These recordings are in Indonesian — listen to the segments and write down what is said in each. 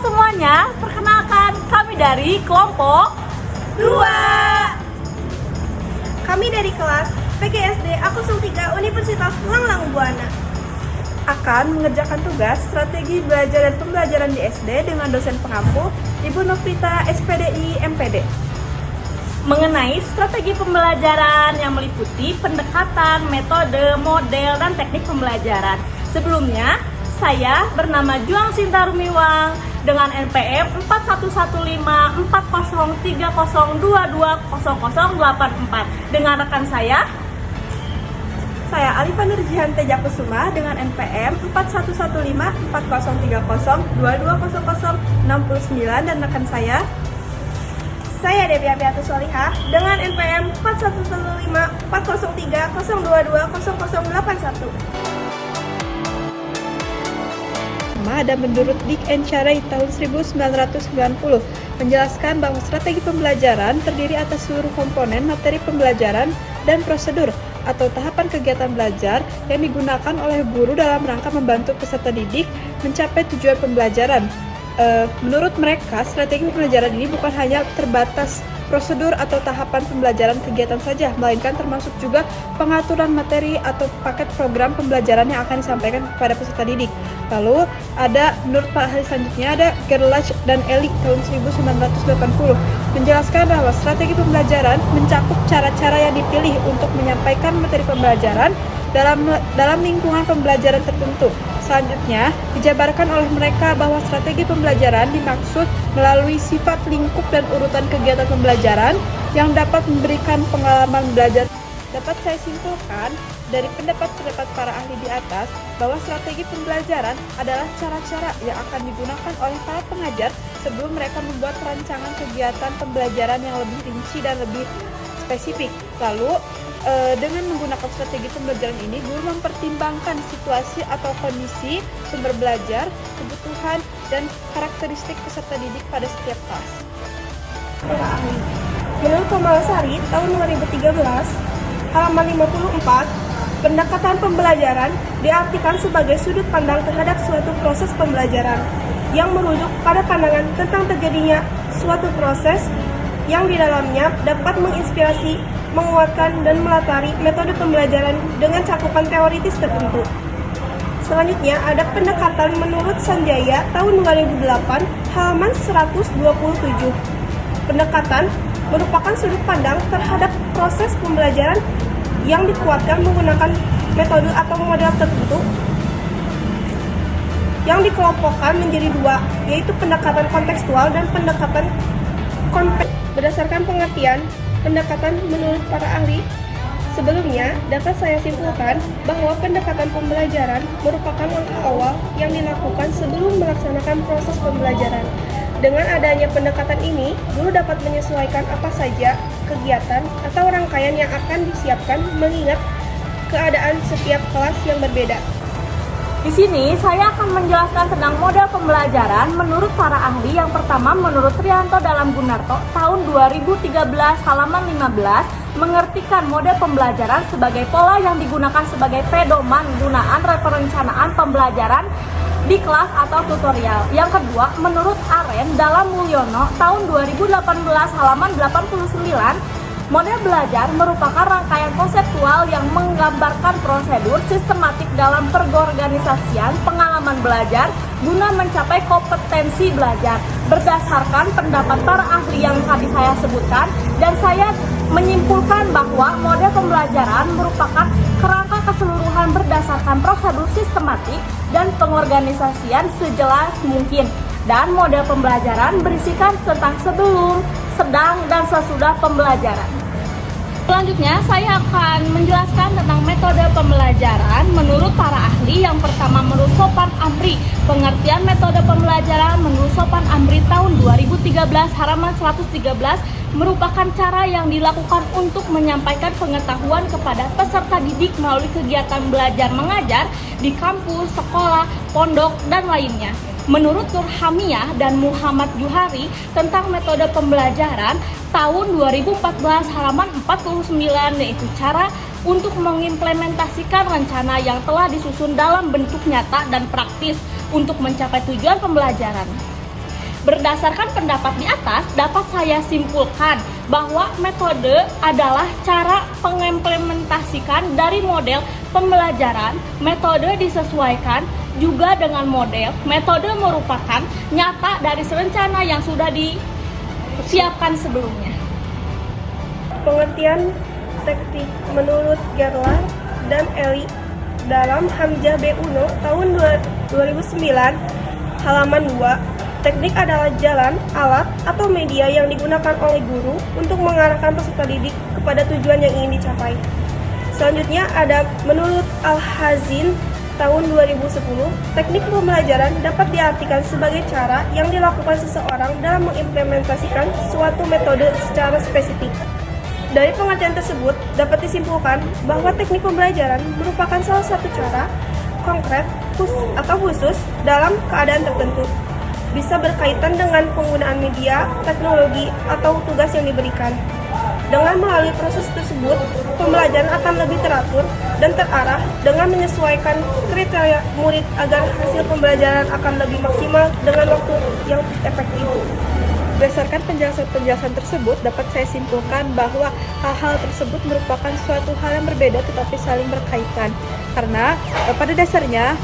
semuanya, perkenalkan kami dari kelompok 2. Kami dari kelas PGSD A03 Universitas Langlang Buana akan mengerjakan tugas strategi belajar dan pembelajaran di SD dengan dosen pengampu Ibu Novita SPDI MPD mengenai strategi pembelajaran yang meliputi pendekatan, metode, model, dan teknik pembelajaran. Sebelumnya, saya bernama Juang Sinta Rumiwang dengan NPM 41503030220084 dengan rekan saya Alifah Nurjihan Teja Kusuma dengan NPM 41504030220069 dan rekan saya Devi Apiatus Solihah dengan NPM 41504030220081. dan menurut Dik and Charay tahun 1990 menjelaskan bahwa strategi pembelajaran terdiri atas seluruh komponen materi pembelajaran dan prosedur atau tahapan kegiatan belajar yang digunakan oleh guru dalam rangka membantu peserta didik mencapai tujuan pembelajaran. Menurut mereka, strategi pembelajaran ini bukan hanya terbatas prosedur atau tahapan pembelajaran kegiatan saja, melainkan termasuk juga pengaturan materi atau paket program pembelajaran yang akan disampaikan kepada peserta didik. Lalu menurut Pak ahli selanjutnya ada Gerlach dan Elik tahun 1980 menjelaskan bahwa strategi pembelajaran mencakup cara-cara yang dipilih untuk menyampaikan materi pembelajaran dalam lingkungan pembelajaran tertentu. Selanjutnya, dijabarkan oleh mereka bahwa strategi pembelajaran dimaksud melalui sifat lingkup dan urutan kegiatan pembelajaran yang dapat memberikan pengalaman belajar. Dapat saya simpulkan dari pendapat-pendapat para ahli di atas bahwa strategi pembelajaran adalah cara-cara yang akan digunakan oleh para pengajar sebelum mereka membuat rancangan kegiatan pembelajaran yang lebih rinci dan lebih spesifik. Lalu, dengan menggunakan strategi pembelajaran ini, guru mempertimbangkan situasi atau kondisi sumber belajar, kebutuhan, dan karakteristik peserta didik pada setiap kelas. Para ahli. Menurut Komalasari tahun 2013, halaman 54, pendekatan pembelajaran diartikan sebagai sudut pandang terhadap suatu proses pembelajaran yang merujuk pada pandangan tentang terjadinya suatu proses yang di dalamnya dapat menginspirasi, menguatkan, dan melatari metode pembelajaran dengan cakupan teoritis tertentu. Selanjutnya ada pendekatan menurut Sanjaya tahun 2008 halaman 127. Pendekatan merupakan sudut pandang terhadap proses pembelajaran yang dikuatkan menggunakan metode atau model tertentu yang dikelompokkan menjadi dua, yaitu pendekatan kontekstual dan pendekatan konteks. Berdasarkan pengertian pendekatan menurut para ahli sebelumnya, dapat saya simpulkan bahwa pendekatan pembelajaran merupakan langkah awal yang dilakukan sebelum melaksanakan proses pembelajaran. Dengan adanya pendekatan ini, guru dapat menyesuaikan apa saja kegiatan atau rangkaian yang akan disiapkan mengingat keadaan setiap kelas yang berbeda. Di sini saya akan menjelaskan tentang model pembelajaran menurut para ahli. Yang pertama, menurut Trianto Dalam Gunarto tahun 2013 halaman 15 mengertikan model pembelajaran sebagai pola yang digunakan sebagai pedoman gunaan perencanaan pembelajaran di kelas atau tutorial. Yang kedua, menurut Aren Dalam Mulyono tahun 2018 halaman 89, model belajar merupakan rangkaian konseptual yang menggambarkan prosedur sistematik dalam perorganisasian pengalaman belajar guna mencapai kompetensi belajar. Berdasarkan pendapat para ahli yang tadi saya sebutkan, dan saya menyimpulkan bahwa model pembelajaran merupakan kerangka keseluruhan berdasarkan prosedur sistematik dan pengorganisasian sejelas mungkin. Dan model pembelajaran berisikan tentang sebelum, sedang, dan sesudah pembelajaran. Selanjutnya, saya akan menjelaskan tentang metode pembelajaran menurut para ahli. Yang pertama, menurut Sopan Amri. Pengertian metode pembelajaran menurut Sopan Amri tahun 2013 halaman 113 merupakan cara yang dilakukan untuk menyampaikan pengetahuan kepada peserta didik melalui kegiatan belajar mengajar di kampus, sekolah, pondok, dan lainnya. Menurut Nur Hamiyah dan Muhammad Juhari tentang metode pembelajaran tahun 2014 halaman 49, yaitu cara untuk mengimplementasikan rencana yang telah disusun dalam bentuk nyata dan praktis untuk mencapai tujuan pembelajaran. Berdasarkan pendapat di atas, dapat saya simpulkan bahwa metode adalah cara pengimplementasikan dari model pembelajaran. Metode disesuaikan juga dengan model. Metode merupakan nyata dari rencana yang sudah disiapkan sebelumnya. Pengertian teknik menurut Gerlach dan Eli dalam Hamzah B. Uno tahun 2009 halaman 2. Teknik adalah jalan, alat, atau media yang digunakan oleh guru untuk mengarahkan peserta didik kepada tujuan yang ingin dicapai. Selanjutnya ada menurut Al-Hazin tahun 2010, teknik pembelajaran dapat diartikan sebagai cara yang dilakukan seseorang dalam mengimplementasikan suatu metode secara spesifik. Dari pengertian tersebut, dapat disimpulkan bahwa teknik pembelajaran merupakan salah satu cara konkret atau khusus dalam keadaan tertentu. Bisa berkaitan dengan penggunaan media, teknologi, atau tugas yang diberikan. Dengan melalui proses tersebut, pembelajaran akan lebih teratur dan terarah dengan menyesuaikan kriteria murid agar hasil pembelajaran akan lebih maksimal dengan waktu yang efektif. Berdasarkan penjelasan tersebut, dapat saya simpulkan bahwa hal-hal tersebut merupakan suatu hal yang berbeda tetapi saling berkaitan. Karena pada dasarnya,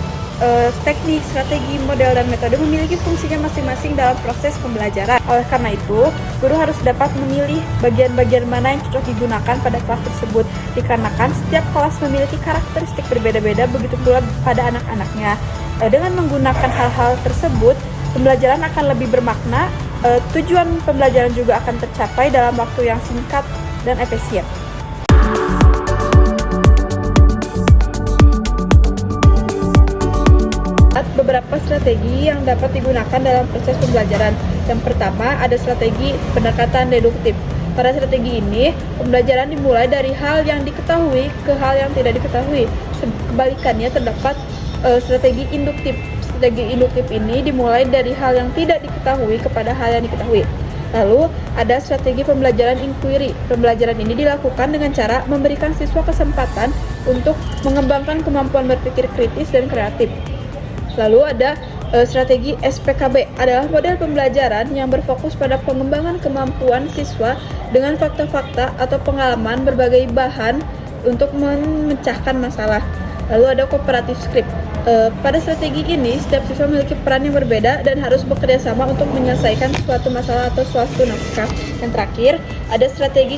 teknik, strategi, model, dan metode memiliki fungsinya masing-masing dalam proses pembelajaran. Oleh karena itu, guru harus dapat memilih bagian-bagian mana yang cocok digunakan pada kelas tersebut. Dikarenakan setiap kelas memiliki karakteristik berbeda-beda, begitu pula pada anak-anaknya. Dengan menggunakan hal-hal tersebut, pembelajaran akan lebih bermakna, tujuan pembelajaran juga akan tercapai dalam waktu yang singkat dan efisien. Beberapa strategi yang dapat digunakan dalam proses pembelajaran. Yang pertama, ada strategi pendekatan deduktif. Pada strategi ini, pembelajaran dimulai dari hal yang diketahui ke hal yang tidak diketahui. Kebalikannya, terdapat strategi induktif. Strategi induktif ini dimulai dari hal yang tidak diketahui kepada hal yang diketahui. Lalu, ada strategi pembelajaran inquiry. Pembelajaran ini dilakukan dengan cara memberikan siswa kesempatan untuk mengembangkan kemampuan berpikir kritis dan kreatif. Lalu ada strategi SPKB, adalah model pembelajaran yang berfokus pada pengembangan kemampuan siswa dengan fakta-fakta atau pengalaman berbagai bahan untuk memecahkan masalah. Lalu ada kooperatif script. Pada strategi ini, setiap siswa memiliki peran yang berbeda dan harus bekerja sama untuk menyelesaikan suatu masalah atau suatu naskah. Yang terakhir, ada strategi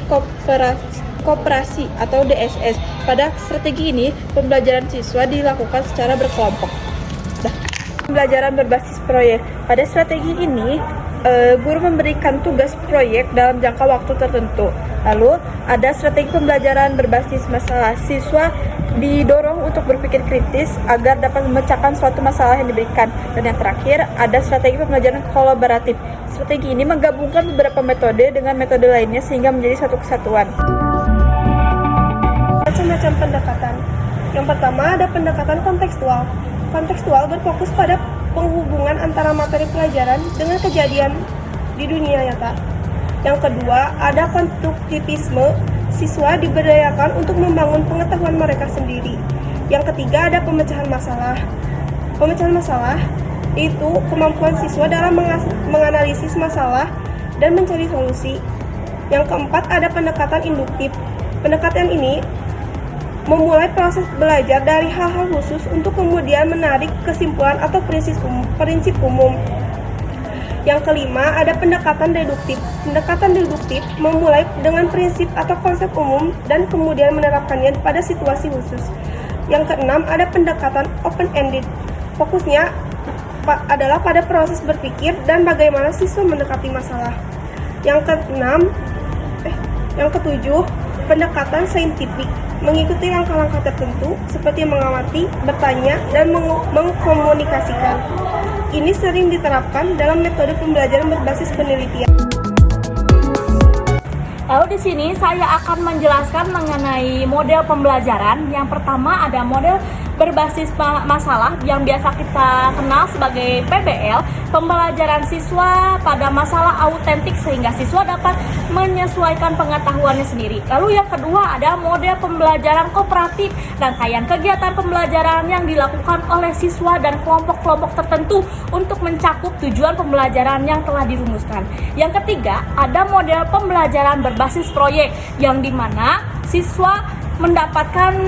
kooperasi atau DSS. Pada strategi ini, pembelajaran siswa dilakukan secara berkelompok. Pembelajaran berbasis proyek. Pada strategi ini, guru memberikan tugas proyek dalam jangka waktu tertentu. Lalu, ada strategi pembelajaran berbasis masalah. Siswa didorong untuk berpikir kritis agar dapat memecahkan suatu masalah yang diberikan. Dan yang terakhir, ada strategi pembelajaran kolaboratif. Strategi ini menggabungkan beberapa metode dengan metode lainnya sehingga menjadi satu kesatuan. Macam-macam pendekatan. Yang pertama ada pendekatan kontekstual. Kontekstual berfokus pada penghubungan antara materi pelajaran dengan kejadian di dunia nyata. Yang kedua, ada konstruktivisme. Siswa diberdayakan untuk membangun pengetahuan mereka sendiri. Yang ketiga, ada pemecahan masalah. Pemecahan masalah itu kemampuan siswa dalam menganalisis masalah dan mencari solusi. Yang keempat, ada pendekatan induktif. Pendekatan ini memulai proses belajar dari hal-hal khusus untuk kemudian menarik kesimpulan atau prinsip umum. Yang kelima, ada pendekatan deduktif. Pendekatan deduktif memulai dengan prinsip atau konsep umum dan kemudian menerapkannya pada situasi khusus. Yang keenam, ada pendekatan open-ended. Fokusnya adalah pada proses berpikir dan bagaimana siswa mendekati masalah. Yang ketujuh, pendekatan saintifik. Mengikuti langkah-langkah tertentu seperti mengamati, bertanya, dan mengkomunikasikan. Ini sering diterapkan dalam metode pembelajaran berbasis penelitian. Lalu di sini saya akan menjelaskan mengenai model pembelajaran. Yang pertama ada model berbasis masalah yang biasa kita kenal sebagai PBL, pembelajaran siswa pada masalah autentik sehingga siswa dapat menyesuaikan pengetahuannya sendiri. Lalu yang kedua ada model pembelajaran kooperatif, rangkaian kegiatan pembelajaran yang dilakukan oleh siswa dan kelompok-kelompok tertentu untuk mencakup tujuan pembelajaran yang telah dirumuskan. Yang ketiga ada model pembelajaran berbasis proyek yang dimana siswa mendapatkan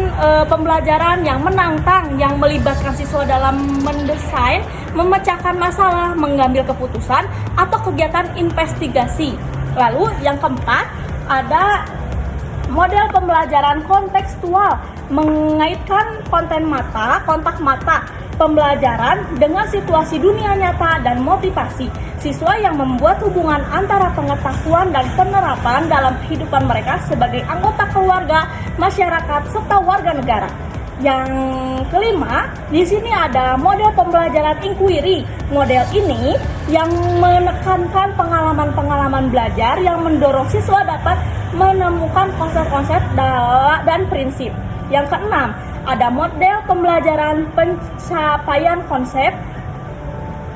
pembelajaran yang menantang, yang melibatkan siswa dalam mendesain, memecahkan masalah, mengambil keputusan, atau kegiatan investigasi. Lalu yang keempat, ada model pembelajaran kontekstual, mengaitkan kontak mata pembelajaran dengan situasi dunia nyata dan motivasi siswa yang membuat hubungan antara pengetahuan dan penerapan dalam kehidupan mereka sebagai anggota keluarga, masyarakat, serta warga negara. Yang kelima, di sini ada model pembelajaran inquiry. Model ini yang menekankan pengalaman-pengalaman belajar yang mendorong siswa dapat menemukan konsep-konsep dan prinsip. Yang keenam, ada model pembelajaran pencapaian konsep,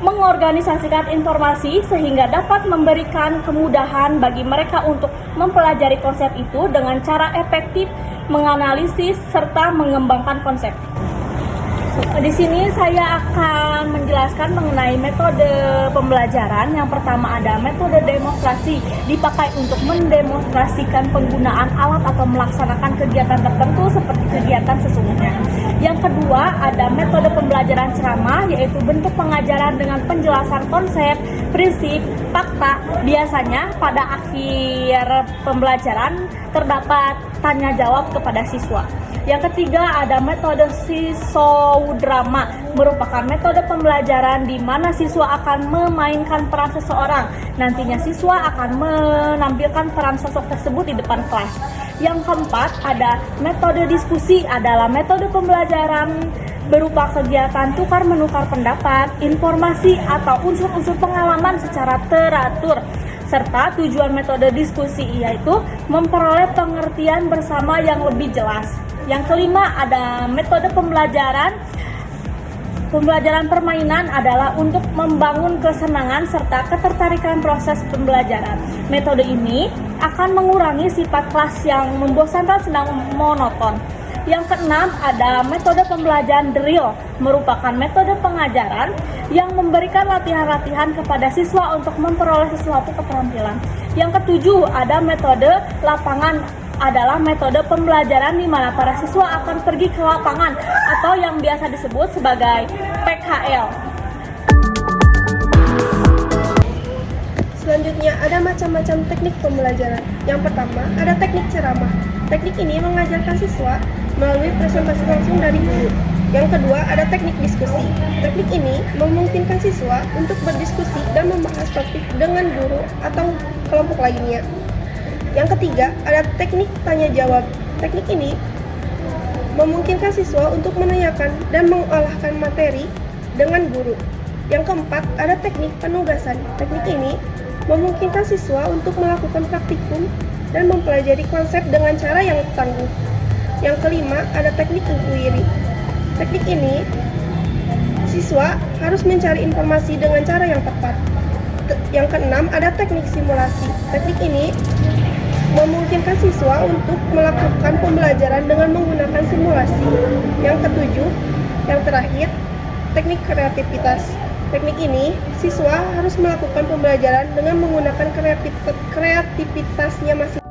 mengorganisasikan informasi sehingga dapat memberikan kemudahan bagi mereka untuk mempelajari konsep itu dengan cara efektif, menganalisis, serta mengembangkan konsep. Di sini saya akan menjelaskan mengenai metode pembelajaran. Yang pertama ada metode demonstrasi, dipakai untuk mendemonstrasikan penggunaan alat atau melaksanakan kegiatan tertentu seperti kegiatan sesungguhnya. Yang kedua ada metode pembelajaran ceramah, yaitu bentuk pengajaran dengan penjelasan konsep, prinsip, fakta. Biasanya pada akhir pembelajaran terdapat tanya jawab kepada siswa. Yang ketiga ada metode sisodrama, merupakan metode pembelajaran di mana siswa akan memainkan peran seseorang. Nantinya siswa akan menampilkan peran sosok tersebut di depan kelas. Yang keempat ada metode diskusi, adalah metode pembelajaran berupa kegiatan tukar-menukar pendapat, informasi atau unsur-unsur pengalaman secara teratur. Serta tujuan metode diskusi yaitu memperoleh pengertian bersama yang lebih jelas. Yang kelima ada metode pembelajaran permainan, adalah untuk membangun kesenangan serta ketertarikan proses pembelajaran. Metode ini akan mengurangi sifat kelas yang membosankan sedang monoton. Yang keenam ada metode pembelajaran drill, merupakan metode pengajaran yang memberikan latihan-latihan kepada siswa untuk memperoleh sesuatu keterampilan. Yang ketujuh ada metode lapangan, adalah metode pembelajaran di mana para siswa akan pergi ke lapangan atau yang biasa disebut sebagai PKL. Selanjutnya ada macam-macam teknik pembelajaran. Yang pertama ada teknik ceramah. Teknik ini mengajarkan siswa melalui presentasi langsung dari guru. Yang kedua ada teknik diskusi. Teknik ini memungkinkan siswa untuk berdiskusi dan membahas topik dengan guru atau kelompok lainnya. Yang ketiga ada teknik tanya jawab. Teknik ini memungkinkan siswa untuk menanyakan dan mengolahkan materi dengan guru. Yang keempat ada teknik penugasan. Teknik ini memungkinkan siswa untuk melakukan praktikum dan mempelajari konsep dengan cara yang tangguh. Yang kelima ada teknik inquiry. Teknik ini siswa harus mencari informasi dengan cara yang tepat. Yang keenam ada teknik simulasi. Teknik ini memungkinkan siswa untuk melakukan pembelajaran dengan menggunakan simulasi. Yang ketujuh, yang terakhir, teknik kreativitas. Teknik ini, siswa harus melakukan pembelajaran dengan menggunakan kreativitasnya masing-masing.